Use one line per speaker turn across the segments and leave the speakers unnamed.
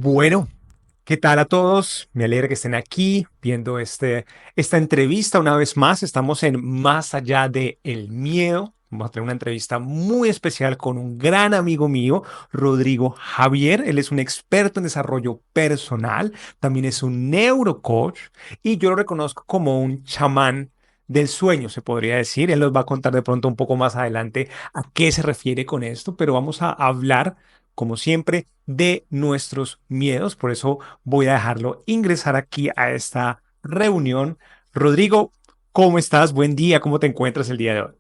Bueno, ¿qué tal a todos? Me alegra que estén aquí viendo esta entrevista una vez más. Estamos en Más allá de el miedo. Vamos a tener una entrevista muy especial con un gran amigo mío, Rodrigo Javier. Él es un experto en desarrollo personal, también es un neurocoach y yo lo reconozco como un chamán del sueño, se podría decir. Él nos va a contar de pronto un poco más adelante a qué se refiere con esto, pero vamos a hablar como siempre, de nuestros miedos. Por eso voy a dejarlo ingresar aquí a esta reunión. Rodrigo, ¿cómo estás? Buen día, ¿cómo te encuentras el día de hoy?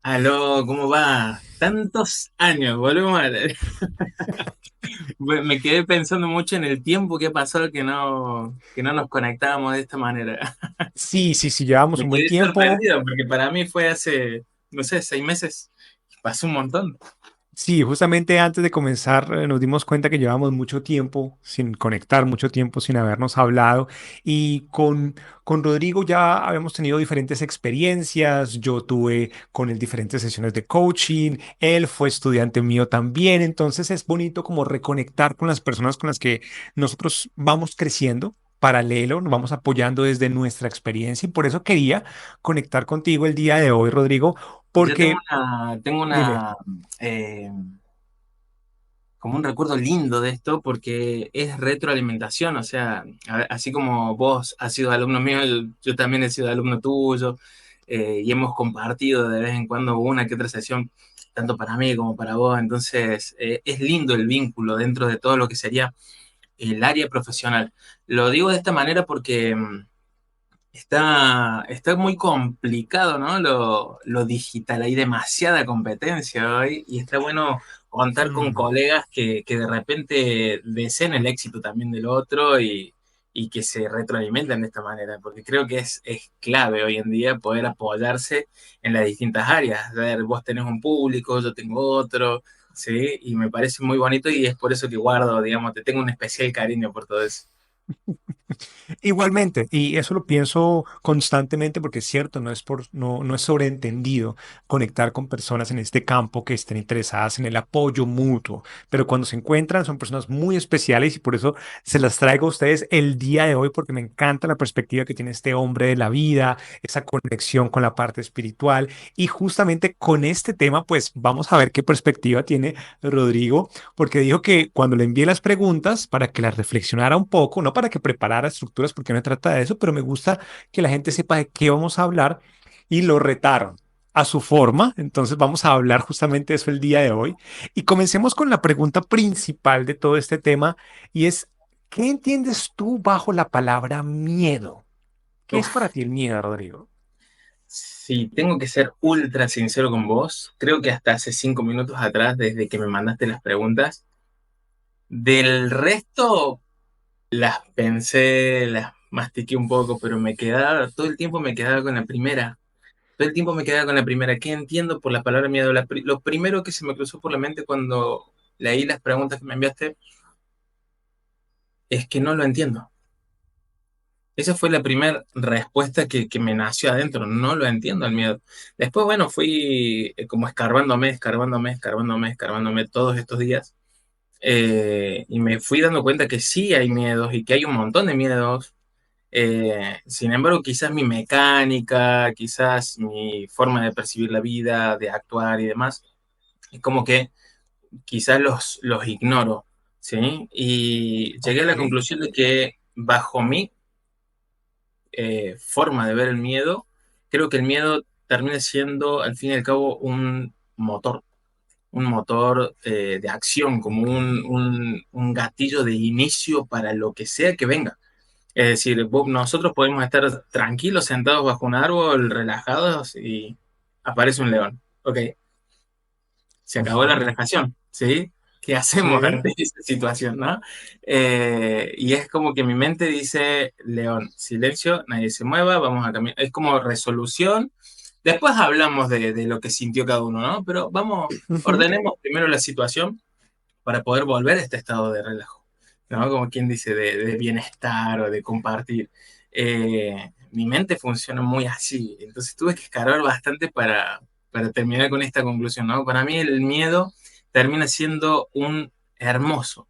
Aló, ¿cómo va? Tantos años, volvemos a... Me quedé pensando mucho en el tiempo que ha pasado que no nos conectábamos de esta manera.
Sí, sí, sí, llevamos
Me
un buen
quedé
tiempo.
sorprendido porque para mí fue hace, no sé, 6 meses. Pasó un montón.
Sí, justamente antes de comenzar nos dimos cuenta que llevamos mucho tiempo sin conectar, mucho tiempo sin habernos hablado y con Rodrigo ya habíamos tenido diferentes experiencias, yo tuve con él diferentes sesiones de coaching, él fue estudiante mío también, entonces es bonito como reconectar con las personas con las que nosotros vamos creciendo. Paralelo, nos vamos apoyando desde nuestra experiencia y por eso quería conectar contigo el día de hoy, Rodrigo,
Yo tengo
porque
una, tengo
dime.
una, eh, como un recuerdo lindo de esto porque es retroalimentación, o sea, así como vos has sido alumno mío, yo también he sido alumno tuyo, y hemos compartido de vez en cuando una que otra sesión, tanto para mí como para vos, entonces es lindo el vínculo dentro de todo lo que sería el área profesional. Lo digo de esta manera porque está muy complicado, ¿no? Lo digital, hay demasiada competencia hoy y está bueno contar con
Mm.
colegas que de repente deseen el éxito también del otro y que se retroalimenten de esta manera, porque creo que es clave hoy en día poder apoyarse en las distintas áreas. A ver, vos tenés un público, yo tengo otro, ¿sí? Y me parece muy bonito y es por eso que guardo, digamos, te tengo un especial cariño por todo eso.
Igualmente, y eso lo pienso constantemente porque es cierto, no es sobreentendido conectar con personas en este campo que estén interesadas en el apoyo mutuo, pero cuando se encuentran son personas muy especiales y por eso se las traigo a ustedes el día de hoy porque me encanta la perspectiva que tiene este hombre de la vida, esa conexión con la parte espiritual y justamente con este tema pues vamos a ver qué perspectiva tiene Rodrigo porque dijo que cuando le envié las preguntas para que las reflexionara un poco, no para que preparara estructuras, porque no se trata de eso, pero me gusta que la gente sepa de qué vamos a hablar y lo retaron a su forma. Entonces vamos a hablar justamente de eso el día de hoy. Y comencemos con la pregunta principal de todo este tema y es, ¿qué entiendes tú bajo la palabra miedo? ¿Qué es para
Uf.
ti el miedo, Rodrigo?
Si tengo que ser ultra sincero con vos, creo que hasta hace 5 minutos atrás, desde que me mandaste las preguntas, del resto las pensé, las mastiqué un poco, pero todo el tiempo me quedaba con la primera. Todo el tiempo me quedaba con la primera. ¿Qué entiendo por la palabra miedo? Lo primero que se me cruzó por la mente cuando leí las preguntas que me enviaste es que no lo entiendo. Esa fue la primera respuesta que me nació adentro. No lo entiendo el miedo. Después, bueno, fui como escarbándome, escarbándome, escarbándome, escarbándome todos estos días. Y me fui dando cuenta que sí hay miedos y que hay un montón de miedos. Sin embargo, quizás mi mecánica, quizás mi forma de percibir la vida, de actuar y demás, es como que quizás los ignoro, ¿sí? Y llegué a la
Ok.
conclusión de que bajo mi forma de ver el miedo, creo que el miedo termina siendo, al fin y al cabo, un motor de acción, como un gatillo de inicio para lo que sea que venga. Es decir, nosotros podemos estar tranquilos, sentados bajo un árbol, relajados, y aparece un león. Ok, se acabó la
Ujú.
relajación, ¿sí? ¿Qué hacemos
Sí.
ante esa situación, no? Y es como que mi mente dice, León, silencio, nadie se mueva, vamos a caminar. Es como resolución. Después hablamos de lo que sintió cada uno, ¿no? Pero vamos,
Ujú.
ordenemos primero la situación para poder volver a este estado de relajo, ¿no? Como quien dice, de bienestar o de compartir. Mi mente funciona muy así, entonces tuve que escarbar bastante para terminar con esta conclusión, ¿no? Para mí el miedo termina siendo un hermoso,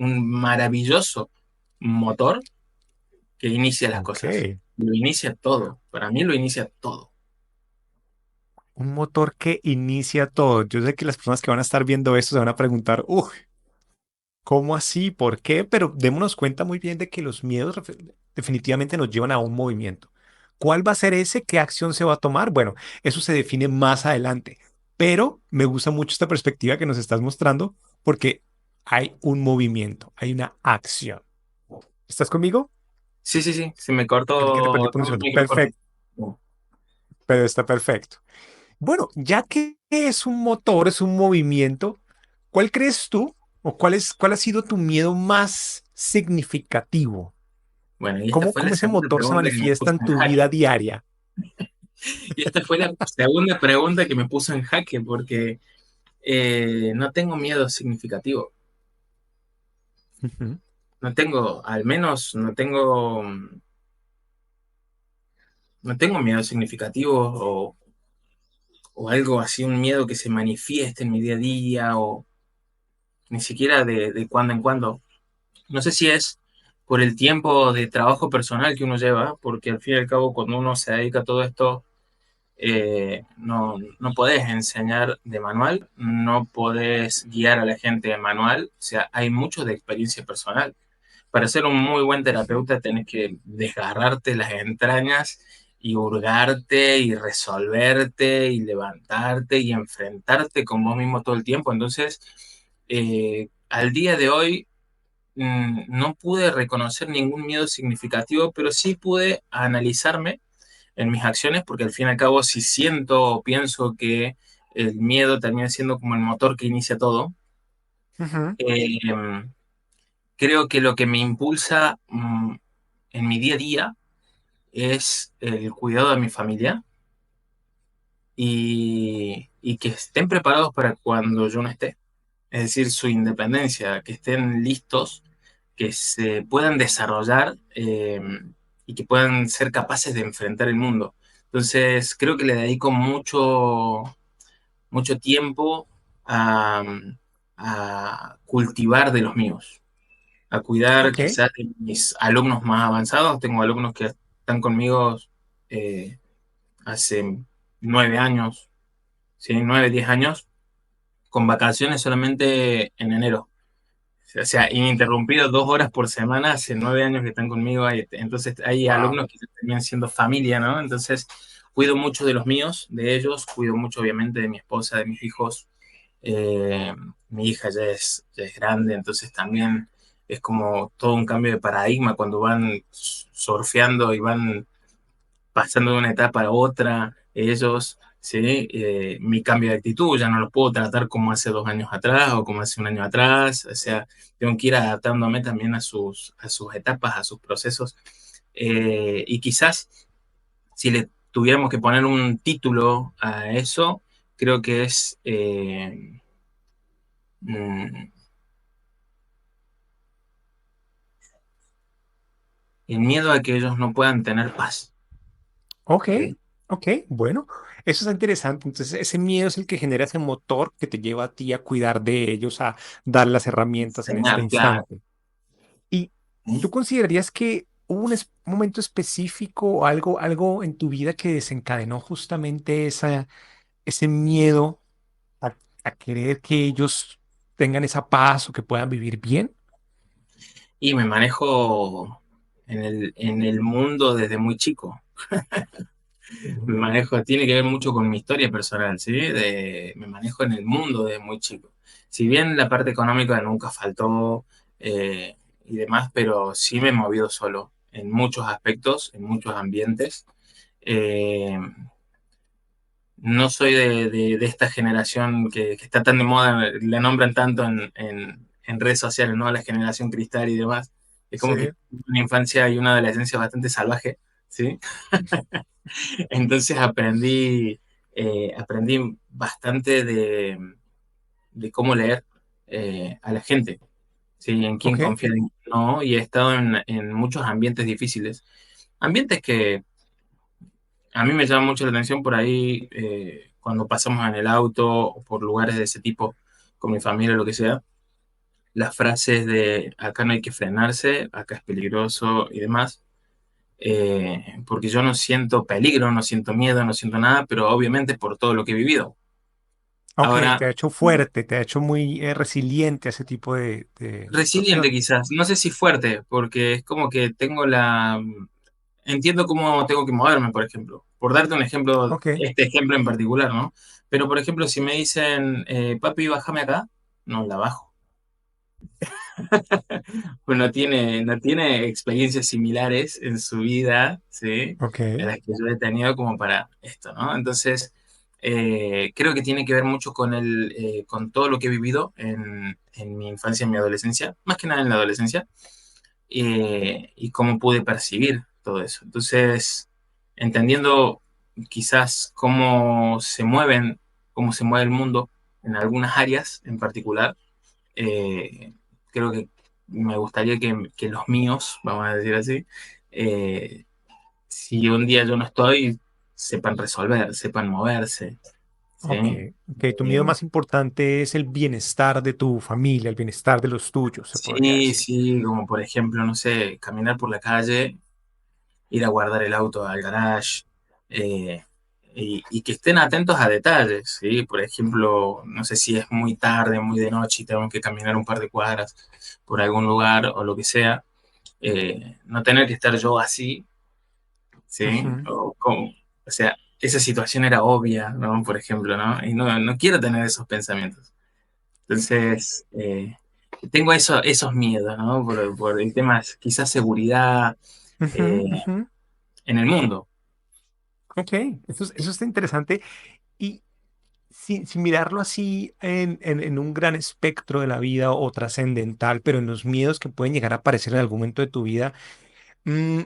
un maravilloso motor que inicia las
Ok.
cosas. Lo inicia todo. Para mí lo inicia todo.
Un motor que inicia todo. Yo sé que las personas que van a estar viendo esto se van a preguntar, uff, ¿cómo así? ¿Por qué? Pero démonos cuenta muy bien de que los miedos definitivamente nos llevan a un movimiento. ¿Cuál va a ser ese? ¿Qué acción se va a tomar? Bueno, eso se define más adelante. Pero me gusta mucho esta perspectiva que nos estás mostrando porque hay un movimiento, hay una acción. ¿Estás conmigo?
Sí, sí, sí. Se me
Creí que te perdí
cortó
por un
todo el
segundo.
micro corté.
Perfecto, pero está perfecto. Bueno, ya que es un motor, es un movimiento, ¿cuál crees tú o cuál ha sido tu miedo más significativo?
Bueno, y esta
¿Cómo,
fue la
cómo ese
segunda
motor se
pregunta que me
manifiesta
puso
en
en
tu
jaque.
vida diaria?
Y esta fue la segunda pregunta que me puso en jaque porque no tengo miedo significativo.
Ujú.
No tengo, al menos no tengo miedo significativo o algo así, un miedo que se manifieste en mi día a día o ni siquiera de cuando en cuando. No sé si es por el tiempo de trabajo personal que uno lleva, porque al fin y al cabo cuando uno se dedica a todo esto, no podés enseñar de manual, no podés guiar a la gente de manual, o sea, hay mucho de experiencia personal. Para ser un muy buen terapeuta tenés que desgarrarte las entrañas y hurgarte y resolverte y levantarte y enfrentarte con vos mismo todo el tiempo. Entonces, al día de hoy no pude reconocer ningún miedo significativo, pero sí pude analizarme en mis acciones, porque al fin y al cabo, si siento o pienso que el miedo termina siendo como el motor que inicia todo,
Ujú.
eh, creo que lo que me impulsa en mi día a día es el cuidado de mi familia y que estén preparados para cuando yo no esté. Es decir, su independencia, que estén listos, que se puedan desarrollar y que puedan ser capaces de enfrentar el mundo. Entonces, creo que le dedico mucho tiempo a, a cultivar de los míos, a cuidar
Ok,
quizás de mis alumnos más avanzados. Tengo alumnos que están conmigo eh, hace 9 años, ¿sí? 9, 10 años, con vacaciones solamente en enero. O sea, ininterrumpido 2 horas por semana, hace 9 años que están conmigo. Entonces hay
wow.
alumnos que terminan siendo familia, ¿no? Entonces cuido mucho de los míos, de ellos, cuido mucho obviamente de mi esposa, de mis hijos. Eh, Mi hija ya es grande, entonces también es como todo un cambio de paradigma cuando van surfeando y van pasando de una etapa a otra, ellos, ¿sí? Mi cambio de actitud, ya no los puedo tratar como hace 2 años atrás o como hace un año atrás, o sea, tengo que ir adaptándome también a sus etapas, a sus procesos. Y quizás si le tuviéramos que poner un título a eso, creo que es mm, el miedo a que ellos no puedan tener paz.
Ok,
¿Sí?
ok, bueno, eso es interesante. Entonces, ese miedo es el que genera ese motor que te lleva a ti a cuidar de ellos, a dar las herramientas en este
Enseñar, claro.
instante. ¿Y
¿Sí?
tú considerarías que hubo un momento específico o algo en tu vida que desencadenó justamente ese miedo a, a querer que ellos tengan esa paz o que puedan vivir bien?
Y me manejo en el mundo desde muy chico. Me manejo, tiene que ver mucho con mi historia personal, ¿sí? Me manejo en el mundo desde muy chico. Si bien la parte económica nunca faltó y demás, pero sí me he movido solo en muchos aspectos, en muchos ambientes. Eh, no soy de esta generación que está tan de moda, la nombran tanto en redes sociales, ¿no? La generación cristal y demás. Es como
Sí.
que una infancia y una adolescencia bastante salvaje, ¿sí? Entonces aprendí bastante de cómo leer a la gente, ¿sí? En quién
Ok,
confiar, en quién no, y he estado en muchos ambientes difíciles. Ambientes que a mí me llama mucho la atención por ahí cuando pasamos en el auto o por lugares de ese tipo, con mi familia o lo que sea. las frases de acá no hay que frenarse, acá es peligroso y demás, porque yo no siento peligro, no siento miedo, no siento nada, pero obviamente por todo lo que he vivido.
Ok, te
Ahora,
ha hecho fuerte, te ha hecho muy resiliente a ese tipo de
resiliente
situación.
quizás, no sé si fuerte, porque es como que tengo la... Entiendo cómo tengo que moverme, por ejemplo. Por darte un ejemplo,
Ok,
este ejemplo en particular, ¿no? Pero, por ejemplo, si me dicen, papi, bájame acá, no la bajo. Pues no tiene experiencias similares en su vida, ¿sí?
ok,
En las que yo he tenido como para esto, ¿no? Entonces, creo que tiene que ver mucho con todo lo que he vivido en mi infancia y en mi adolescencia, más que nada en la adolescencia, y cómo pude percibir todo eso. Entonces, entendiendo quizás cómo se mueve el mundo en algunas áreas en particular, eh, creo que me gustaría que los míos, vamos a decir así, eh, si un día yo no estoy, sepan resolver, sepan moverse,
ok,
¿sí?
ok. Tu miedo más importante es el bienestar de tu familia, el bienestar de los tuyos, se podría
Sí,
decir.
sí, como por ejemplo, no sé, caminar por la calle, ir a guardar el auto al garage, eh, y que estén atentos a detalles, ¿sí? Por ejemplo, no sé si es muy tarde, muy de noche y tengo que caminar un par de cuadras por algún lugar o lo que sea, no tener que estar yo así, ¿sí?
Ujú.
O sea, esa situación era obvia, ¿no? Por ejemplo, ¿no? Y no quiero tener esos pensamientos. Entonces, tengo esos miedos, ¿no? Por el tema, quizás seguridad
Ujú,
eh,
ujú.
en el mundo.
Ok, eso está interesante. Y sin mirarlo así en un gran espectro de la vida o trascendental, pero en los miedos que pueden llegar a aparecer en algún momento de tu vida, mm,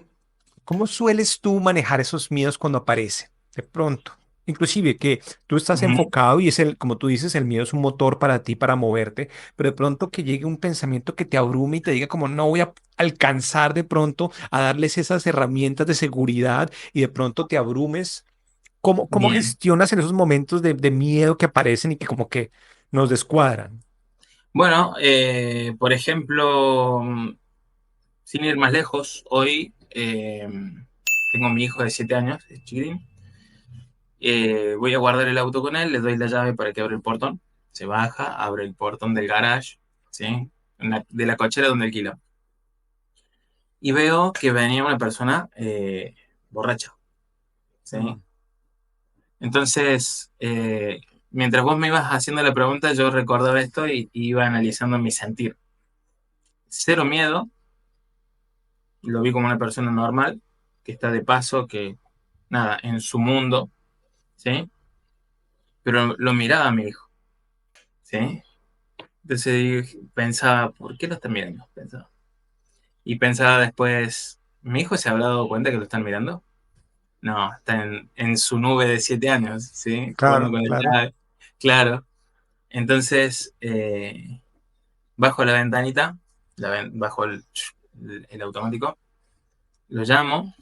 ¿cómo sueles tú manejar esos miedos cuando aparecen? De pronto. Inclusive que tú estás
Ujú.
enfocado y es como tú dices, el miedo es un motor para ti para moverte, pero de pronto que llegue un pensamiento que te abrume y te diga como no voy a alcanzar de pronto a darles esas herramientas de seguridad y de pronto te abrumes. ¿Cómo
Bien.
gestionas en esos momentos de miedo que aparecen y que como que nos descuadran?
Bueno, por ejemplo, sin ir más lejos, hoy tengo a mi hijo de 7 años, es chiquitín. Voy a guardar el auto con él, le doy la llave para que abra el portón. Se baja, abre el portón del garage, ¿sí? De la cochera donde alquila. Y veo que venía una persona borracha, ¿sí?
Mm,
Entonces, mientras vos me ibas haciendo la pregunta, yo recordaba esto y iba analizando mi sentir. Cero miedo, lo vi como una persona normal, que está de paso, que nada, en su mundo, ¿sí? Pero lo miraba a mi hijo, ¿sí? Entonces pensaba, ¿por qué lo está mirando? Pensaba. Y pensaba después, ¿mi hijo se habrá dado cuenta que lo están mirando? No, está en su nube de 7 años, ¿sí? Jugando
claro,
con el
claro.
chat. Claro. Entonces, bajo la ventanita, bajo el automático, lo llamo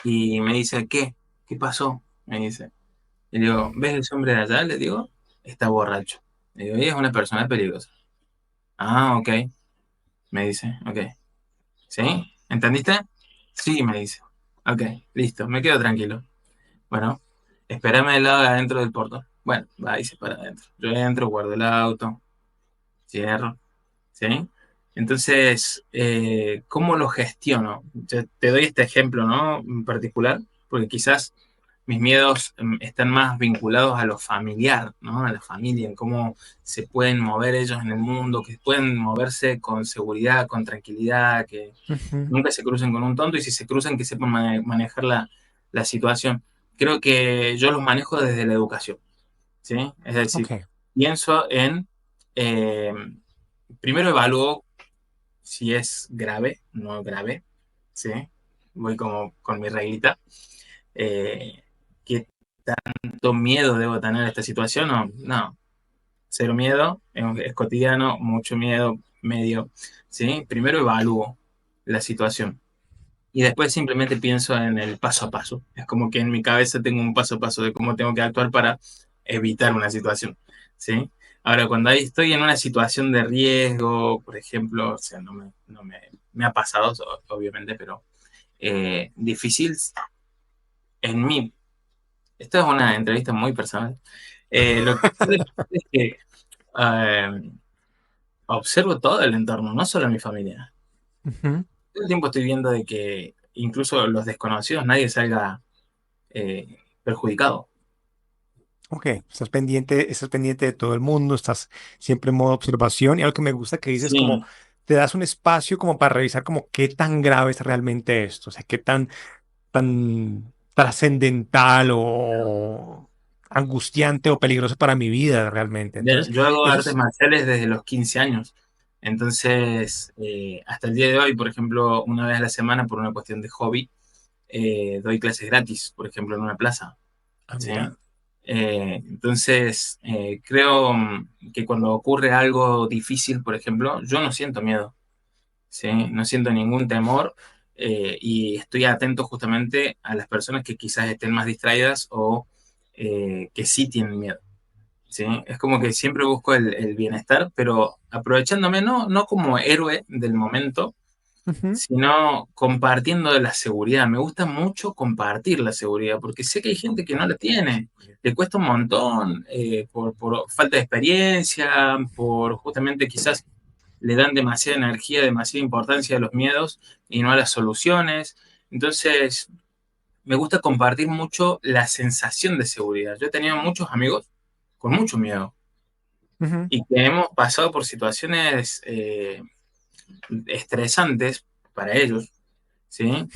y me dice, ¿qué? ¿Qué pasó? Me dice. Y le digo, ¿ves ese hombre de allá? Le digo, está borracho. Le digo, y es una persona peligrosa. Ah, ok, me dice, ok. ¿Sí? ¿Entendiste? Sí, me dice. Ok, listo, me quedo tranquilo. Bueno, espérame del lado de adentro del portón. Bueno, va y se para adentro. Yo entro, guardo el auto, cierro, ¿sí? Entonces, ¿cómo lo gestiono? Yo te doy este ejemplo, ¿no? En particular, porque quizás mis miedos están más vinculados a lo familiar, ¿no? A la familia, en cómo se pueden mover ellos en el mundo, que pueden moverse con seguridad, con tranquilidad, que
Ujú.
nunca se crucen con un tonto y si se cruzan que sepan manejar la situación. Creo que yo los manejo desde la educación, ¿sí? Es decir,
Ok.
pienso eh, primero evalúo si es grave, no grave, ¿sí? Voy como con mi reglita. Eh, ¿Qué tanto miedo debo tener a esta situación? No, no, cero miedo, es cotidiano, mucho miedo, medio, ¿sí? Primero evalúo la situación y después simplemente pienso en el paso a paso. Es como que en mi cabeza tengo un paso a paso de cómo tengo que actuar para evitar una situación, ¿sí? Ahora, cuando ahí estoy en una situación de riesgo, por ejemplo, o sea, me ha pasado, obviamente, pero difícil en mí. Esto es una entrevista muy personal. Lo que suele pasar es que eh, observo todo el entorno, no solo a mi familia.
Ujú.
Todo el tiempo estoy viendo de que incluso los desconocidos, nadie salga perjudicado.
Ok, estás pendiente de todo el mundo, estás siempre en modo observación y algo que me gusta que dices como
Sí,
te das un espacio como para revisar como qué tan grave es realmente esto, o sea, qué tan trascendental o angustiante o peligroso para mi vida realmente. Entonces,
yo hago
eso
artes
es,
marciales desde los 15 años. Entonces, hasta el día de hoy, por ejemplo, una vez a la semana, por una cuestión de hobby, doy clases gratis, por ejemplo, en una plaza. ¿Sí?
mira.
Entonces, creo que cuando ocurre algo difícil, por ejemplo, yo no siento miedo. ¿Sí? No siento ningún temor y estoy atento justamente a las personas que quizás estén más distraídas o que sí tienen miedo. ¿Sí? Es como que siempre busco el bienestar, pero aprovechándome no como héroe del momento,
Ujú,
sino compartiendo de la seguridad. Me gusta mucho compartir la seguridad, porque sé que hay gente que no la tiene, le cuesta un montón por falta de experiencia, por justamente quizás le dan demasiada energía, demasiada importancia a los miedos y no a las soluciones. Entonces, me gusta compartir mucho la sensación de seguridad. Yo he tenido muchos amigos con mucho miedo
ujú,
y que hemos pasado por situaciones estresantes para ellos, ¿sí?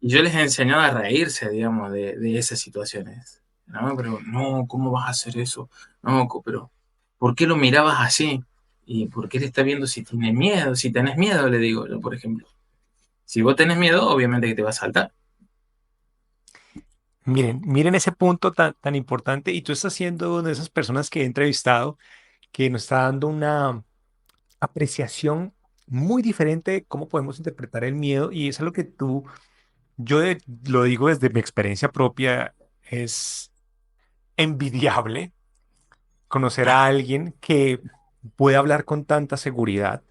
Y yo les he enseñado a reírse, digamos, de esas situaciones. ¿No? Pero, no, ¿cómo vas a hacer eso? No, pero, ¿por qué lo mirabas así? ¿Y por qué él está viendo si tiene miedo? Si tenés miedo, le digo yo, por ejemplo. Si vos tenés miedo, obviamente que te va a saltar.
miren ese punto tan importante y tú estás siendo una de esas personas que he entrevistado que nos está dando una apreciación muy diferente de cómo podemos interpretar el miedo y es algo que lo digo desde mi experiencia propia, es envidiable conocer a alguien que puede hablar con tanta seguridad.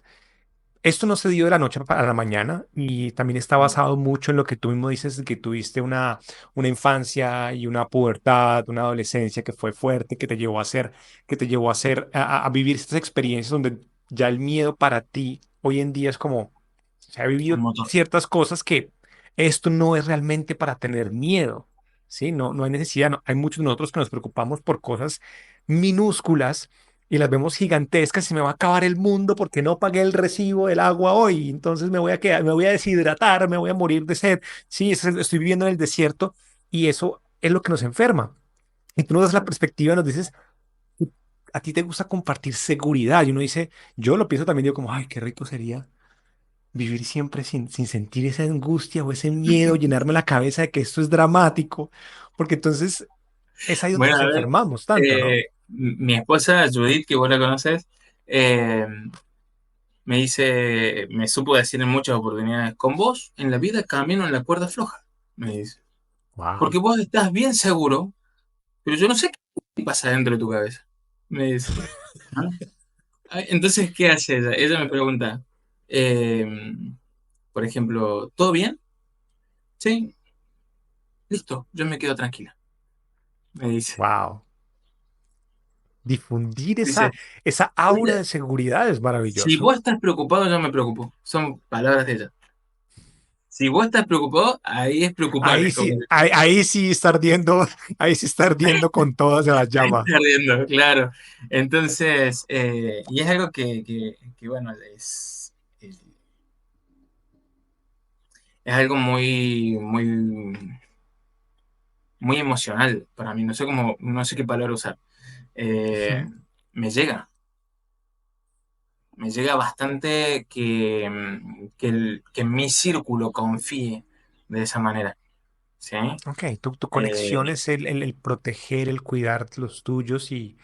Esto no se dio de la noche a la mañana y también está basado mucho en lo que tú mismo dices, de que tuviste una infancia y una pubertad, una adolescencia que fue fuerte, que te llevó a hacer, a vivir estas experiencias donde ya el miedo para ti hoy en día es como, se ha
Un
vivido
motor.
ciertas cosas que esto no es realmente para tener miedo, ¿sí? No hay necesidad, hay muchos de nosotros que nos preocupamos por cosas minúsculas y las vemos gigantescas y me va a acabar el mundo porque no pagué el recibo del agua hoy, entonces me voy a quedar, me voy a deshidratar, me voy a morir de sed. Sí, estoy viviendo en el desierto y eso es lo que nos enferma. Y tú nos das la perspectiva, nos dices, a ti te gusta compartir seguridad y uno dice, yo lo pienso también, digo como, ay, qué rico sería vivir siempre sin sentir esa angustia o ese miedo, llenarme la cabeza de que esto es dramático, porque entonces es ahí donde
Bueno,
nos
a ver,
enfermamos tanto, ¿no?
mi esposa Judith, que vos la conoces, eh, me dice, me supo decir en muchas oportunidades, con vos en la vida camino en la cuerda floja, me dice.
Wow.
Porque vos estás bien seguro, pero yo no sé qué pasa dentro de tu cabeza, me dice. ¿Ah? Ay, entonces, ¿qué hace ella? Ella me pregunta, eh, por ejemplo, ¿todo bien? Sí, listo, yo me quedo tranquila, me dice.
Wow. Difundir
Dice,
esa aura de seguridad es
si
maravilloso.
vos estás preocupado, yo me preocupo. Son palabras de ella. Si vos estás preocupado, ahí es preocuparte. Como que
Ahí sí está ardiendo, ahí sí está ardiendo con todas las
ahí
llamas.
está ardiendo, claro. Entonces, y es algo que, bueno, es algo muy emocional para mí. No sé cómo, no sé qué palabra usar. Eh,
Ujú.
me llega, me llega bastante que mi círculo confíe de esa manera. ¿Sí?
Ok, tu conexión
Eh,
es el proteger, el cuidar los tuyos y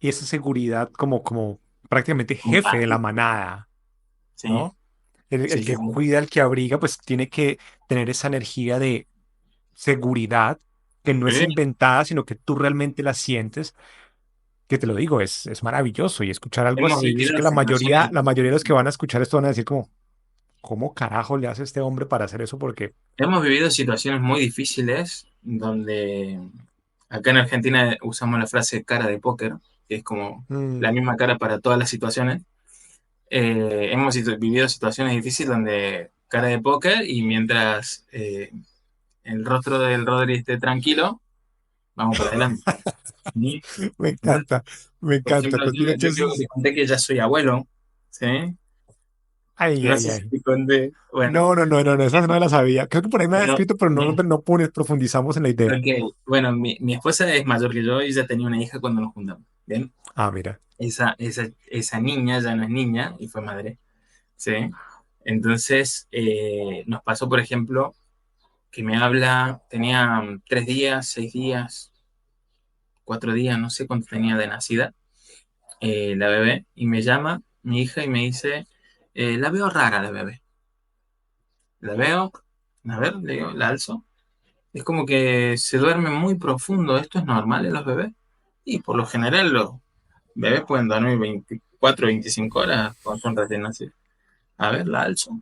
esa seguridad como prácticamente jefe de la
compartir.
manada,
Sí,
¿no? El
sí, sí,
que
sí.
cuida, el que abriga, pues tiene que tener esa energía de seguridad que no es
Sí,
inventada, sino que tú realmente la sientes que te lo digo, es maravilloso y escuchar algo
Hemos
así, yo sé
vivido
que
situaciones,
la mayoría de los que van a escuchar esto van a decir como, ¿cómo carajo le hace este hombre para hacer eso? Porque,
hemos vivido situaciones muy difíciles donde acá en Argentina usamos la frase cara de póker, que es como la
mm,
misma cara para todas las situaciones. Hemos vivido situaciones difíciles donde cara de póker y mientras el rostro del Rodri esté tranquilo, vamos para adelante. ¿Sí? Entonces,
me
por
encanta,
ejemplo,
cuando uno echa
yo creo que te
esos,
conté que ya soy abuelo, ¿sí?
ay,
No
ay,
sé si
ay.
te conté. Bueno,
No, no, no, no, no, esa no me la sabía. Creo que por ahí me ha
bueno,
escrito, pero no,
bien.
no profundizamos en la idea.
Ok, bueno, mi esposa es mayor que yo y ya tenía una hija cuando nos juntamos. Bien,
Ah, mira,
esa niña ya no es niña y fue madre, ¿sí? Entonces, nos pasó, por ejemplo, que me habla, tenía 3 días, 6 días, 4 días, no sé cuánto tenía de nacida, la bebé, y me llama mi hija y me dice, la veo rara la bebé. La veo, a ver, le digo, la alzo. Es como que se duerme muy profundo. ¿Esto es normal en los bebés? Y por lo general los bebés pueden dormir 24 25 horas cuando son recién nacidos. A ver, la alzo.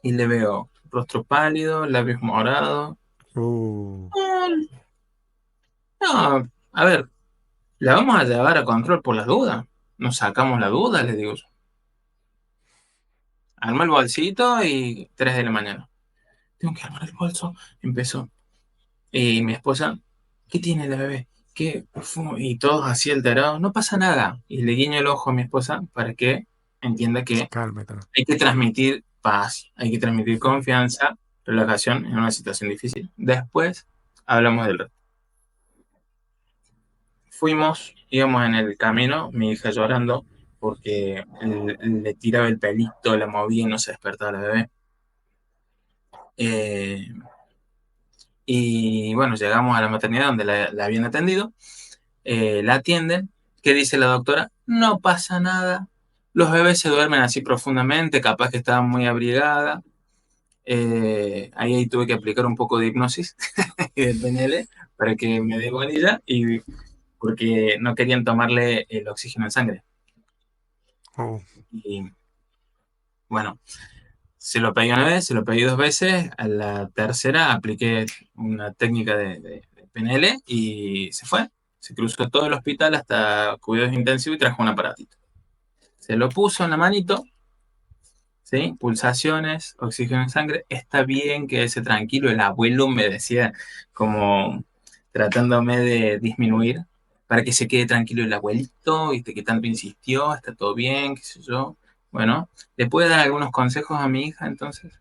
Y le veo rostro pálido, labios morados.
uh,
No, no, a ver, la vamos a llevar a control por las dudas. Nos sacamos la duda, le digo yo. Arma el bolsito y 3 de la mañana. Tengo que armar el bolso. Empezó. Y mi esposa, ¿qué tiene la bebé? ¿Qué? Y todos así alterados, no pasa nada. Y le guiño el ojo a mi esposa para que entienda
se
que
calme, ¿no?
hay que transmitir paz, hay que transmitir confianza, relajación en una situación difícil. Después hablamos del resto. Fuimos, íbamos en el camino, mi hija llorando, porque le tiraba el pelito, la movía y no se despertaba la bebé. Eh, y bueno, llegamos a la maternidad donde la habían atendido, la atienden. ¿Qué dice la doctora? No pasa nada. Los bebés se duermen así profundamente, capaz que estaba muy abrigada. Ahí tuve que aplicar un poco de hipnosis y de PNL para que me dé bolilla y porque no querían tomarle el oxígeno en sangre.
Oh,
Y bueno, se lo pedí una vez, se lo pedí 2 veces, a la tercera apliqué una técnica de PNL y se fue. Se cruzó todo el hospital hasta cuidados intensivos y trajo un aparatito. Se lo puso en la manito, ¿sí? Pulsaciones, oxígeno en sangre. Está bien, quédese tranquilo. El abuelo me decía, como tratándome de disminuir, para que se quede tranquilo el abuelito, viste que tanto insistió, está todo bien, qué sé yo. Bueno, le puede dar algunos consejos a mi hija entonces,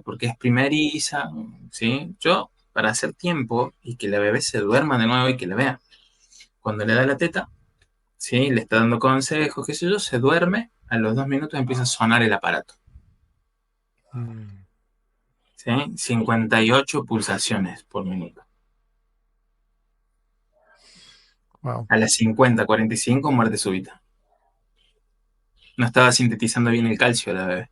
porque es primeriza, ¿sí? Yo, para hacer tiempo y que la bebé se duerma de nuevo y que la vea, cuando le da la teta, ¿sí? Le está dando consejos, qué sé yo, se duerme, a los 2 minutos empieza a sonar el aparato,
mm,
¿sí? 58 pulsaciones por minuto.
wow.
A las 50:45 muerte súbita. No estaba sintetizando bien el calcio la bebé.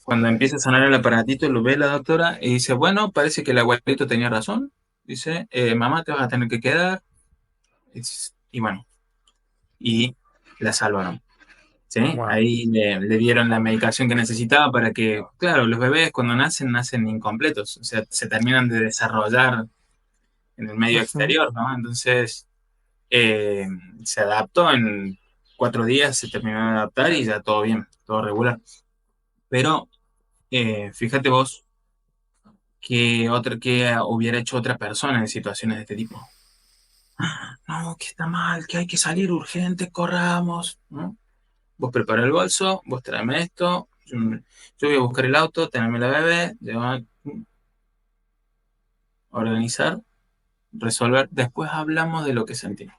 Cuando empieza a sonar el aparatito, lo ve la doctora y dice, bueno, parece que el abuelito tenía razón. Dice, mamá, te vas a tener que quedar. Y bueno, y la salvaron. ¿Sí?
Wow.
Ahí le dieron la medicación que necesitaba para que, claro, los bebés cuando nacen, nacen incompletos, o sea, se terminan de desarrollar en el medio
Ujú,
exterior, ¿no? Entonces, eh, se adaptó en 4 días, se terminó de adaptar y ya todo bien, todo regular. Pero fíjate vos que hubiera hecho otra persona en situaciones de este tipo. No, que está mal, que hay que salir urgente, corramos, ¿no? Vos prepara el bolso, vos tráeme esto, yo voy a buscar el auto, tenerme la bebé, llevar, organizar, resolver. Después hablamos de lo que sentimos.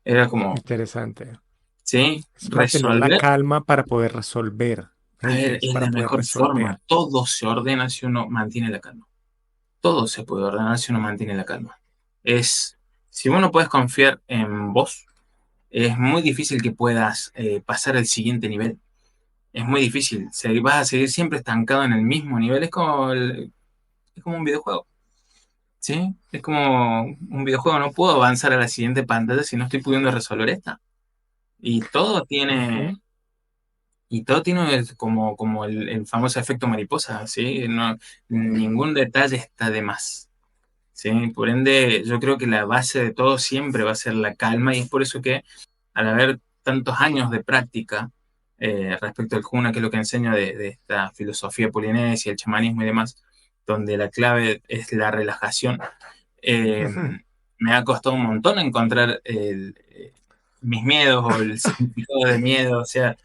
Era como,
interesante.
¿sí?
Es mantener la
Resolver.
calma para poder resolver.
A
Hey,
ver,
es
es
para
la
poder
mejor forma.
resolver.
Todo se ordena si uno mantiene la calma. Todo se puede ordenar si uno mantiene la calma. Es, si vos no puedes confiar en vos, es muy difícil que puedas pasar al siguiente nivel. Es muy difícil. Vas a seguir siempre estancado en el mismo nivel. Es como un videojuego. ¿sí? Es como un videojuego, no puedo avanzar a la siguiente pantalla si no estoy pudiendo resolver esta. Y todo tiene,
Ujú.
y todo tiene como el famoso efecto mariposa, ¿sí? No, ningún detalle está de más, ¿sí? Por ende, yo creo que la base de todo siempre va a ser la calma y es por eso que al haber tantos años de práctica respecto al Huna, que es lo que enseño de esta filosofía polinesia, el chamanismo y demás, donde la clave es la relajación, eh,
Ujú.
me ha costado un montón encontrar mis miedos o el significado de miedo. O sea,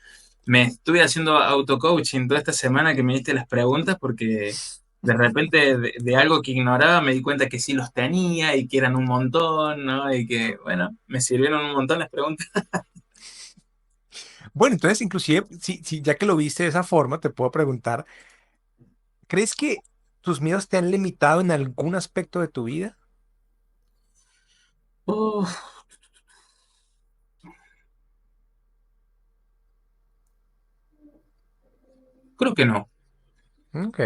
me estuve haciendo auto-coaching toda esta semana que me diste las preguntas porque de repente de algo que ignoraba me di cuenta que sí los tenía y que eran un montón, ¿no? Y que, bueno, me sirvieron un montón las preguntas.
Bueno, entonces, inclusive, si ya que lo viste de esa forma, te puedo preguntar, ¿crees que tus miedos te han limitado en algún aspecto de tu vida?
Uf, creo que no.
Ok.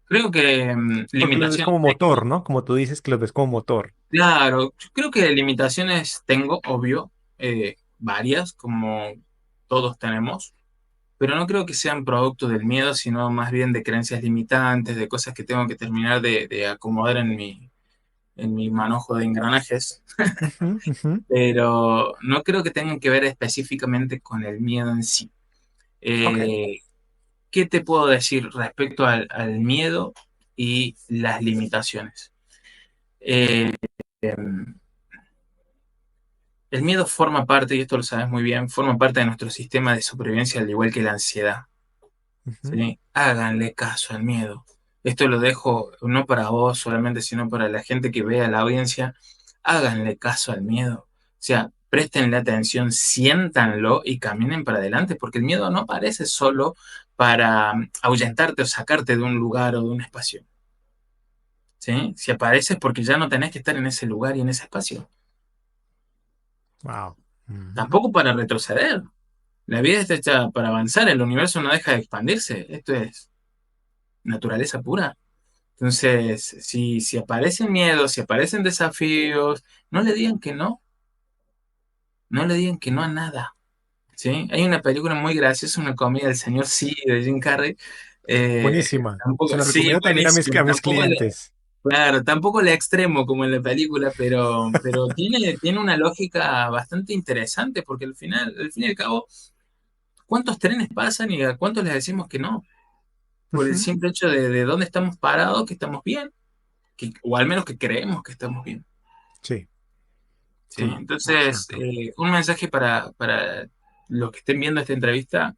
Creo que
Porque los ves
limitaciones
como motor,
tengo.
¿no? Como tú dices que los ves como motor.
Claro, yo creo que limitaciones tengo, obvio, varias, como todos tenemos, pero no creo que sean producto del miedo, sino más bien de creencias limitantes, de cosas que tengo que terminar de acomodar en mi manojo de engranajes,
Ujú, ujú.
pero no creo que tengan que ver específicamente con el miedo en sí.
Ok.
Eh, ¿Qué te puedo decir respecto al miedo y las limitaciones? Eh, el miedo forma parte, y esto lo sabes muy bien, forma parte de nuestro sistema de supervivencia al igual que la ansiedad.
Ujú.
¿Sí? Háganle caso al miedo. Esto lo dejo no para vos solamente, sino para la gente que vea la audiencia. Háganle caso al miedo. O sea, préstenle atención, siéntanlo y caminen para adelante, porque el miedo no aparece solo para ahuyentarte o sacarte de un lugar o de un espacio. ¿Sí? Si aparece es porque ya no tenés que estar en ese lugar y en ese espacio.
Wow. Ujú.
Tampoco para retroceder. La vida está hecha para avanzar, el universo no deja de expandirse. Esto es naturaleza pura. Entonces, si aparecen miedos, si aparecen desafíos, no le digan que no, no le digan que no a nada, ¿sí? Hay una película muy graciosa, una comedia del señor Sí de Jim Carrey.
Buenísima. Se
Tampoco,
lo
sí,
recomiendo también
buenísimo.
a mis clientes.
Claro, tampoco le extremo como en la película, pero tiene una lógica bastante interesante, porque al fin y al cabo, ¿cuántos trenes pasan y a cuántos les decimos que no? Por el
Ujú.
simple hecho de dónde estamos parados, que estamos bien, o al menos que creemos que estamos bien.
Sí,
¿Sí?
sí,
Entonces,
cierto.
un mensaje para los que estén viendo esta entrevista,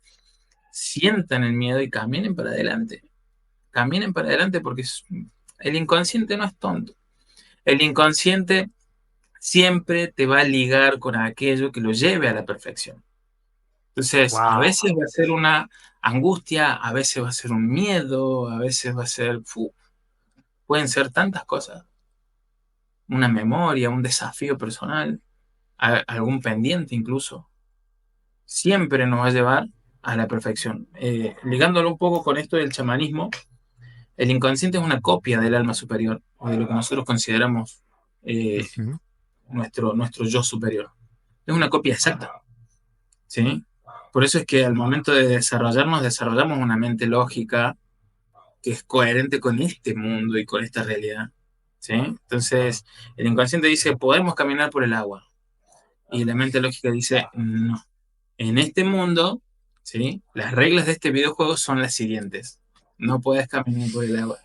sientan el miedo y caminen para adelante. Caminen para adelante porque el inconsciente no es tonto. El inconsciente siempre te va a ligar con aquello que lo lleve a la perfección. Entonces, a
Wow.
veces va a ser una angustia, a veces va a ser un miedo, a veces va a ser, pueden ser tantas cosas, una memoria, un desafío personal, algún pendiente incluso. Siempre nos va a llevar a la perfección. Ligándolo un poco con esto del chamanismo, el inconsciente es una copia del alma superior, o de lo que nosotros consideramos eh,
Ujú.
nuestro yo superior. Es una copia exacta, ¿sí? Por eso es que al momento de desarrollarnos, desarrollamos una mente lógica que es coherente con este mundo y con esta realidad, ¿sí? Entonces, el inconsciente dice, podemos caminar por el agua. Y la mente lógica dice, no. En este mundo, ¿sí? Las reglas de este videojuego son las siguientes. No puedes caminar por el agua,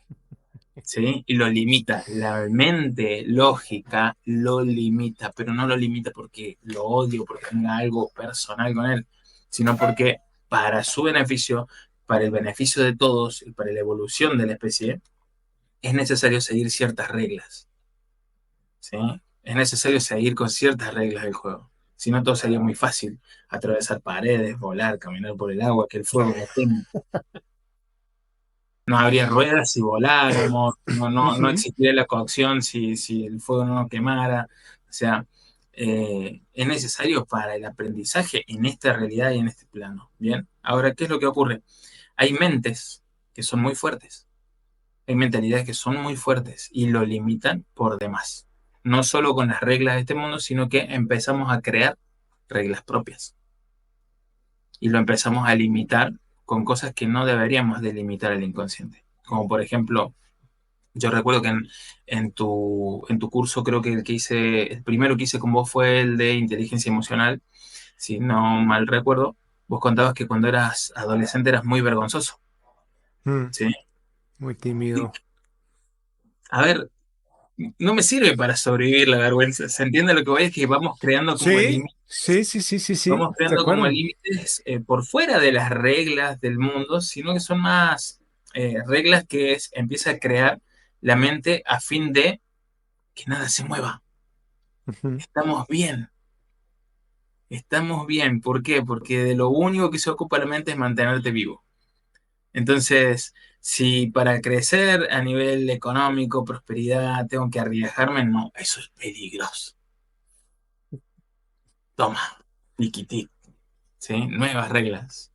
¿sí? Y lo limita. La mente lógica lo limita, pero no lo limita porque lo odio, porque tenga algo personal con él, sino porque para su beneficio, para el beneficio de todos y para la evolución de la especie, es necesario seguir ciertas reglas, ¿sí? Es necesario seguir con ciertas reglas del juego. Si no, todo sería muy fácil. Atravesar paredes, volar, caminar por el agua, que el fuego no queme. No habría ruedas si voláramos, no
Ujú.
existiría la cocción si el fuego no nos quemara. O sea, es necesario para el aprendizaje en esta realidad y en este plano. Bien, ahora, ¿qué es lo que ocurre? Hay mentes que son muy fuertes. hay mentalidades que son muy fuertes y lo limitan por demás. No solo con las reglas de este mundo, sino que empezamos a crear reglas propias y lo empezamos a limitar con cosas que no deberíamos de limitar al inconsciente. Como por ejemplo, yo recuerdo que en tu curso creo que el primero que hice con vos fue el de inteligencia emocional, si no mal recuerdo. Vos contabas que cuando eras adolescente eras muy vergonzoso,
Mm,
¿sí?
muy tímido.
A ver, no me sirve para sobrevivir la vergüenza. ¿Se entiende lo que voy? Es que vamos creando como
Sí,
límites,
sí, sí, sí, sí, sí,
vamos
de
creando como
acuerdo.
límites por fuera de las reglas del mundo, sino que son más reglas que empieza a crear la mente a fin de que nada se mueva.
Ujú.
Estamos bien, estamos bien. ¿Por qué? Porque de lo único que se ocupa la mente es mantenerte vivo. Entonces, si para crecer a nivel económico, prosperidad, tengo que arriesgarme, no, eso es peligroso. Toma, tiquití, ¿sí? Nuevas reglas.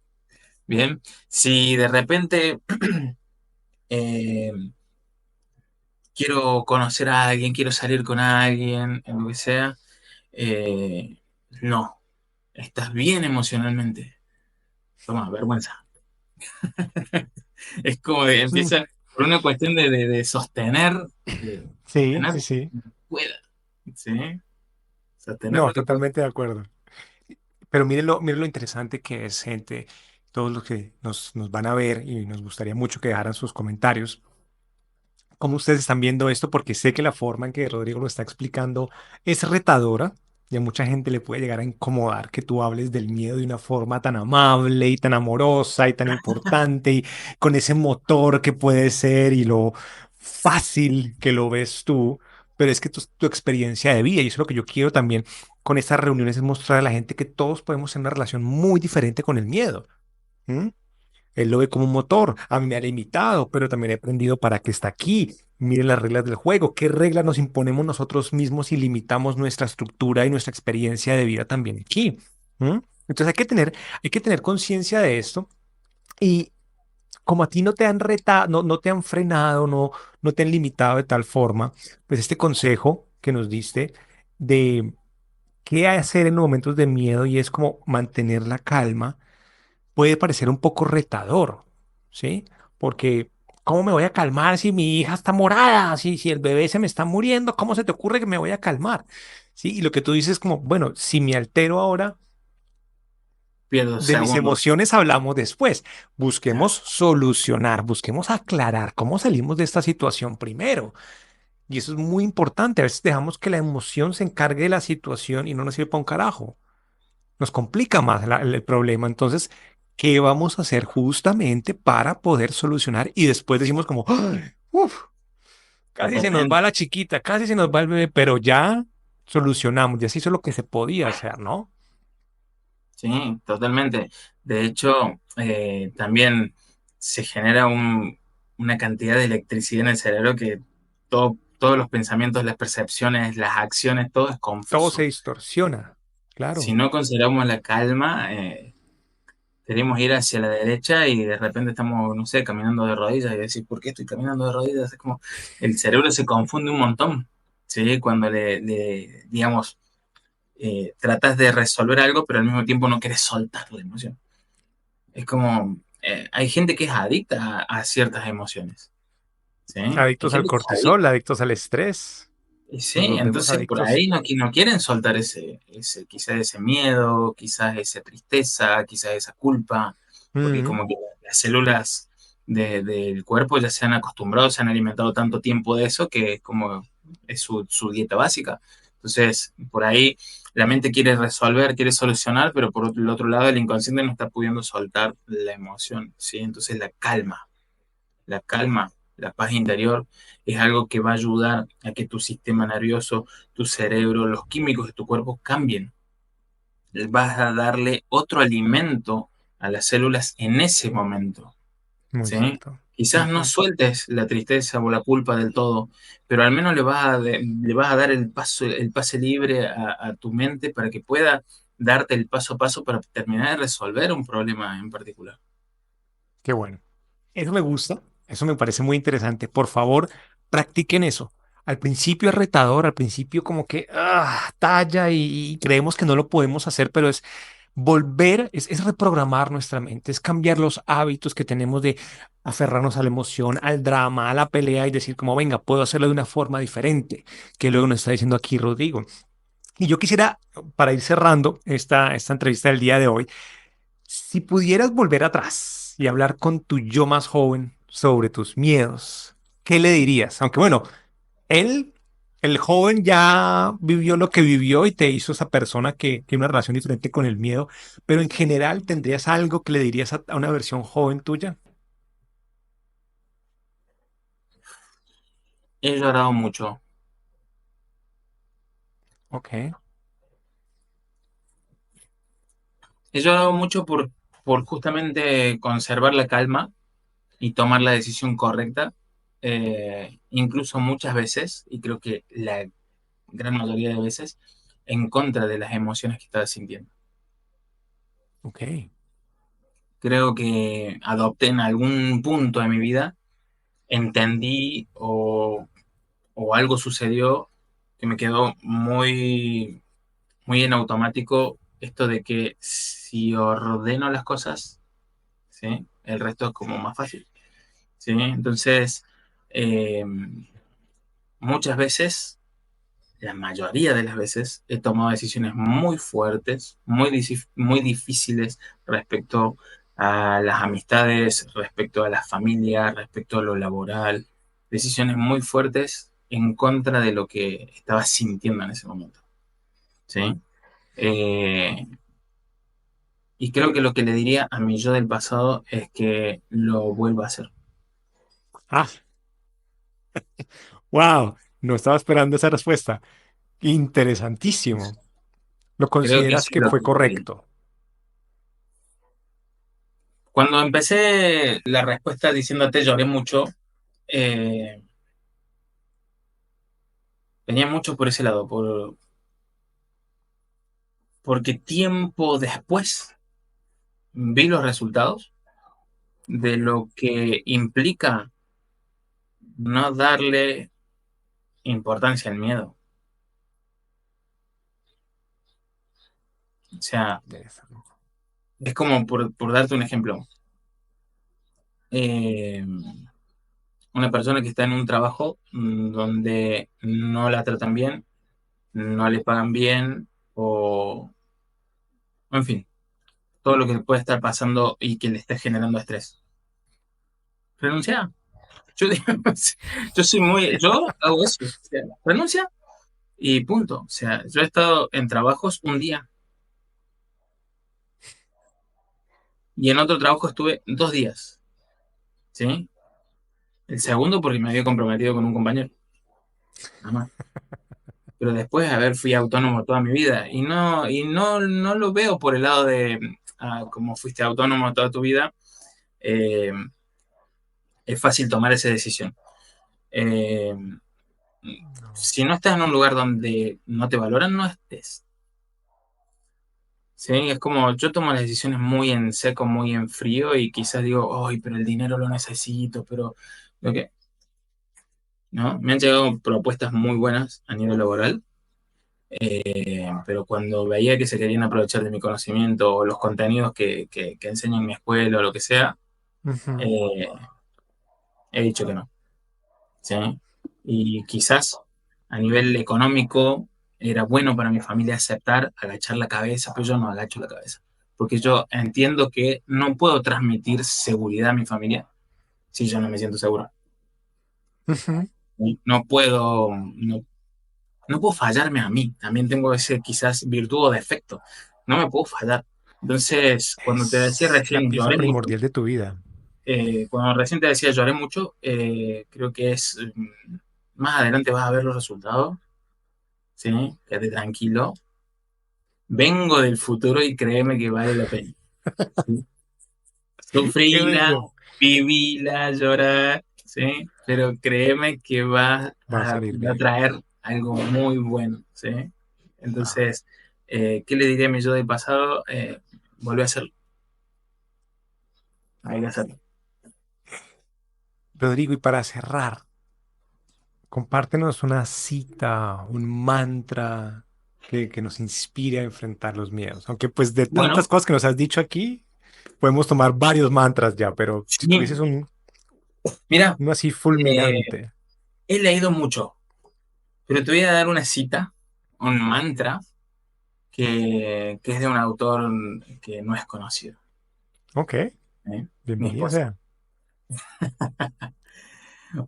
Bien, si de repente eh, quiero conocer a alguien, quiero salir con alguien, en lo que sea, eh, no, estás bien emocionalmente. Toma, vergüenza. Es como que
Mm,
empieza por una cuestión de sostener,
sí,
sostener
sí,
lo
sí.
que pueda, ¿sí? Sostener
No,
lo que pueda.
totalmente de acuerdo. Pero miren lo interesante que es, gente, todos los que nos van a ver y nos gustaría mucho que dejaran sus comentarios. Cómo ustedes están viendo esto, porque sé que la forma en que Rodrigo lo está explicando es retadora y a mucha gente le puede llegar a incomodar que tú hables del miedo de una forma tan amable y tan amorosa y tan importante y con ese motor que puede ser y lo fácil que lo ves tú, pero es que tu experiencia de vida y eso es lo que yo quiero también con estas reuniones es mostrar a la gente que todos podemos tener una relación muy diferente con el miedo. ¿M? Él lo ve como un motor. A mí me ha limitado, pero también he aprendido para qué está aquí. Miren las reglas del juego. ¿Qué reglas nos imponemos nosotros mismos y limitamos nuestra estructura y nuestra experiencia de vida también aquí? ¿Mm? Entonces hay que tener conciencia de esto. Y como a ti no te han retado, no te han frenado, no te han limitado de tal forma, pues este consejo que nos diste de qué hacer en los momentos de miedo y es como mantener la calma puede parecer un poco retador, ¿sí? Porque, ¿cómo me voy a calmar si mi hija está morada? Si el bebé se me está muriendo, ¿cómo se te ocurre que me voy a calmar? ¿Sí? Y lo que tú dices es como, bueno, si me altero ahora,
Pierdo
de mis
segundos.
emociones hablamos después. Busquemos solucionar, busquemos aclarar cómo salimos de esta situación primero. Y eso es muy importante. A veces dejamos que la emoción se encargue de la situación y no nos sirve para un carajo, nos complica más el problema. Entonces, ¿qué vamos a hacer justamente para poder solucionar? Y después decimos como, "Ay, uf, casi se nos va
Totalmente.
la chiquita, casi se nos va el bebé, pero ya solucionamos, ya se hizo lo que se podía hacer, ¿no?
Sí, totalmente. De hecho, también se genera una cantidad de electricidad en el cerebro que todos los pensamientos, las percepciones, las acciones, todo es
Todo se
confuso.
distorsiona,
Si
claro.
no consideramos la calma, queremos ir hacia la derecha y de repente estamos, no sé, caminando de rodillas y decir, ¿por qué estoy caminando de rodillas? Es como el cerebro se confunde un montón, ¿sí? Cuando digamos, tratas de resolver algo, pero al mismo tiempo no quieres soltar la emoción. Es como, hay gente que es adicta a ciertas emociones, ¿sí? Hay
Adictos al
gente que es adicta.
cortisol, adictos al estrés,
Y sí,
nos volvemos
entonces por
adictos.
ahí no quieren soltar quizás ese miedo, quizás esa tristeza, quizás esa culpa, porque
Mm,
como que las células del cuerpo ya se han acostumbrado, se han alimentado tanto tiempo de eso que es como es su dieta básica. Entonces, por ahí la mente quiere resolver, quiere solucionar, pero por el otro lado el inconsciente no está pudiendo soltar la emoción, ¿sí? Entonces la calma, la paz interior es algo que va a ayudar a que tu sistema nervioso, tu cerebro, los químicos de tu cuerpo cambien. Vas a darle otro alimento a las células en ese momento,
muy
¿sí?
cierto.
Quizás no
Ujú.
sueltes la tristeza o la culpa del todo, pero al menos le vas a dar el pase libre a tu mente para que pueda darte el paso a paso para terminar de resolver un problema en particular.
Qué bueno. Eso me gusta. Eso me parece muy interesante. Por favor, practiquen eso. Al principio es retador, al principio como que talla y creemos que no lo podemos hacer, pero es volver, es reprogramar nuestra mente, es cambiar los hábitos que tenemos de aferrarnos a la emoción, al drama, a la pelea y decir como, venga, puedo hacerlo de una forma diferente, que luego nos está diciendo aquí Rodrigo. Y yo quisiera, para ir cerrando esta entrevista del día de hoy, si pudieras volver atrás y hablar con tu yo más joven sobre tus miedos, ¿qué le dirías? Aunque bueno, él, el joven ya vivió lo que vivió y te hizo esa persona que tiene una relación diferente con el miedo, pero en general, ¿tendrías algo que le dirías a una versión joven tuya?
He llorado mucho.
Ok,
He llorado mucho por justamente conservar la calma y tomar la decisión correcta, incluso muchas veces, y creo que la gran mayoría de veces, en contra de las emociones que estaba sintiendo.
ok.
Creo que adopté en algún punto de mi vida, entendí o algo sucedió que me quedó muy en automático esto de que si ordeno las cosas, ¿sí? El resto es como más fácil, ¿sí? Entonces, eh, muchas veces, la mayoría de las veces, he tomado decisiones muy fuertes, muy difíciles respecto a las amistades, respecto a la familia, respecto a lo laboral, decisiones muy fuertes en contra de lo que estaba sintiendo en ese momento, ¿sí? Eh, y creo que lo que le diría a mi yo del pasado es que lo vuelva a hacer.
Ah, wow, no estaba esperando esa respuesta. Interesantísimo. ¿Lo
Creo que
consideras
eso es
que
lo
fue
que le diría.
correcto?
Cuando empecé la respuesta diciéndote lloré mucho, eh, venía mucho por ese lado, porque tiempo después vi los resultados de lo que implica no darle importancia al miedo. O sea,
Interesante.
es como por darte un ejemplo. Eh, una persona que está en un trabajo donde no la tratan bien, no le pagan bien, o en fin, todo lo que le puede estar pasando y que le esté generando estrés. Renuncia. Yo, digo, yo hago eso. O sea, renuncia y punto. O sea, yo he estado en trabajos un día y en otro trabajo estuve 2 días, ¿sí? El segundo porque me había comprometido con un compañero, nada más. Pero después, a ver, fui autónomo toda mi vida y no lo veo por el lado de como fuiste autónomo toda tu vida, eh, es fácil tomar esa decisión. Eh,
No.
si no estás en un lugar donde no te valoran, no estés. Sí, es como yo tomo las decisiones muy en seco, muy en frío y quizás digo, ay, pero el dinero lo necesito, pero lo que, ¿no? Me han llegado propuestas muy buenas a nivel laboral, pero cuando veía que se querían aprovechar de mi conocimiento o los contenidos que enseño en mi escuela o lo que sea,
Ujú.
eh, he dicho que no, ¿sí? Y quizás a nivel económico era bueno para mi familia aceptar, agachar la cabeza, pero yo no agacho la cabeza, porque yo entiendo que no puedo transmitir seguridad a mi familia si yo no me siento seguro.
Ujú.
No puedo fallarme a mí, también tengo ese quizás virtud o defecto, no me puedo fallar. Entonces, cuando te decía
Es la
recién
pieza
lloré mucho,
primordial de tu vida.
cuando recién te decía lloré mucho, creo que es, más adelante vas a ver los resultados, ¿sí? Quédate tranquilo. Vengo del futuro y créeme que vale la pena. ¿Sí?
Qué
Sufrila,
bello.
vivila, llorar, ¿sí? Pero créeme que
Va a salir
va a
bien.
traer algo muy bueno, ¿sí?
Ah,
Entonces, ¿qué le diría a mi yo del pasado? Volví a hacerlo, hay que hacerlo.
Rodrigo, y para cerrar, compártenos una cita, un mantra que nos inspire a enfrentar los miedos. Aunque pues de tantas
Bueno,
cosas que nos has dicho aquí, podemos tomar varios mantras ya, pero si tuvieses
sí, mira,
uno así
eh,
fulminante.
he leído mucho, pero te voy a dar una cita, un mantra, que es de un autor que no es conocido,
Ok,
¿eh? Mi
bienvenido
esposa.
sea.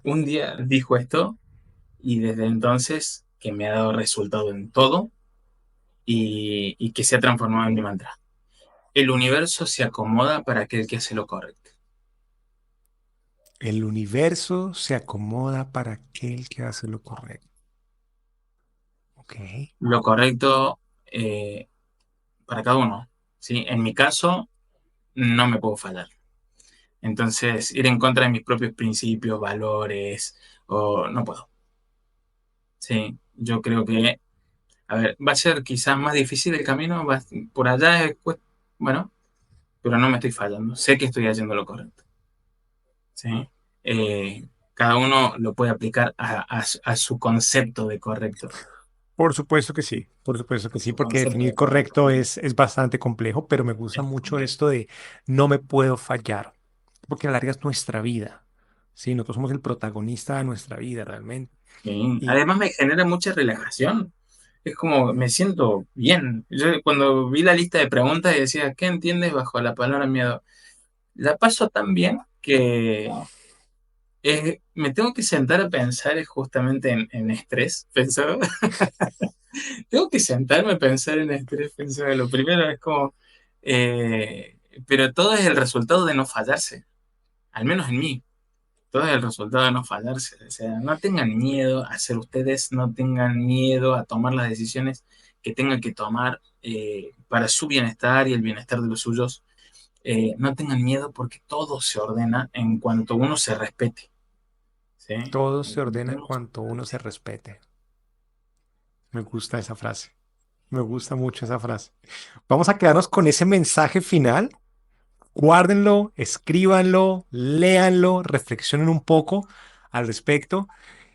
Un día dijo esto y desde entonces que me ha dado resultado en todo y que se ha transformado en mi mantra. El universo se acomoda para aquel que hace lo correcto.
El universo se acomoda para aquel que hace lo correcto. Ok.
Lo correcto eh, para cada uno. ¿Sí? En mi caso, no me puedo fallar. Entonces, ir en contra de mis propios principios, valores, o no puedo. Sí, yo creo que, a ver, va a ser quizás más difícil el camino, por allá bueno, pero no me estoy fallando. Sé que estoy haciendo lo correcto. ¿Sí? Cada uno lo puede aplicar a su concepto de correcto.
Por supuesto que sí, por supuesto que sí,
Su
porque
concepto
definir
de correcto.
correcto es bastante complejo, pero me gusta
Es
mucho
complejo.
esto de no me puedo fallar, porque alargas nuestra vida. Sí, nosotros somos el protagonista de nuestra vida realmente.
Sí.
Y
Además me genera mucha relajación. Es como, me siento bien. Yo cuando vi la lista de preguntas y decía, ¿qué entiendes bajo la palabra miedo? La paso tan bien que me tengo que sentar a pensar justamente en estrés, pensaba. Tengo que sentarme a pensar en estrés, pensaba. Lo primero es como, eh, pero todo es el resultado de no fallarse, al menos en mí. Todo es el resultado de no fallarse. O sea, no tengan miedo a ser ustedes, no tengan miedo a tomar las decisiones que tengan que tomar para su bienestar y el bienestar de los suyos. No tengan miedo porque todo se ordena en cuanto uno se respete. ¿Sí?
todo
En
se
cuanto
ordena en
uno se
cuanto uno se
respete.
respete. Me gusta esa frase, me gusta mucho esa frase. Vamos a quedarnos con ese mensaje final. Guárdenlo, escríbanlo, léanlo, reflexionen un poco al respecto.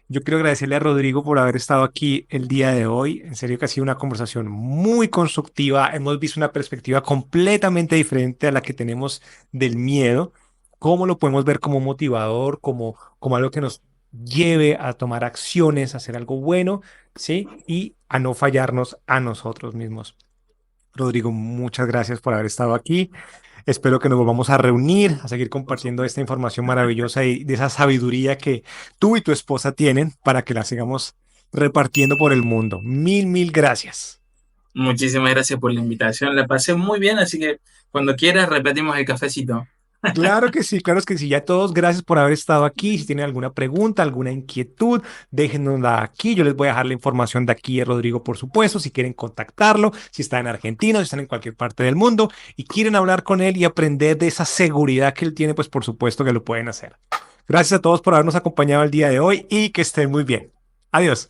Yo quiero agradecerle a Rodrigo por haber estado aquí el día de hoy. En serio que ha sido una conversación muy constructiva. Hemos visto una perspectiva completamente diferente a la que tenemos del miedo. Cómo lo podemos ver como motivador, como algo que nos lleve a tomar acciones, a hacer algo bueno, ¿sí? Y a no fallarnos a nosotros mismos. Rodrigo, muchas gracias por haber estado aquí. Espero que nos volvamos a reunir, a seguir
Por
compartiendo esta
supuesto.
información maravillosa y de esa sabiduría que tú y tu esposa tienen para que la sigamos repartiendo por el mundo. Mil, mil gracias.
Muchísimas gracias por la invitación. La pasé muy bien, así que cuando quieras repetimos el cafecito.
Claro que sí, claro que sí. Ya todos, gracias por haber estado aquí. Si tienen alguna pregunta, alguna inquietud, déjenosla aquí. Yo les voy a dejar la información de aquí de Rodrigo, por supuesto, si quieren contactarlo, si están en Argentina, si están en cualquier parte del mundo y quieren hablar con él y aprender de esa seguridad que él tiene, pues por supuesto que lo pueden hacer. Gracias a todos por habernos acompañado el día de hoy y que estén muy bien. Adiós.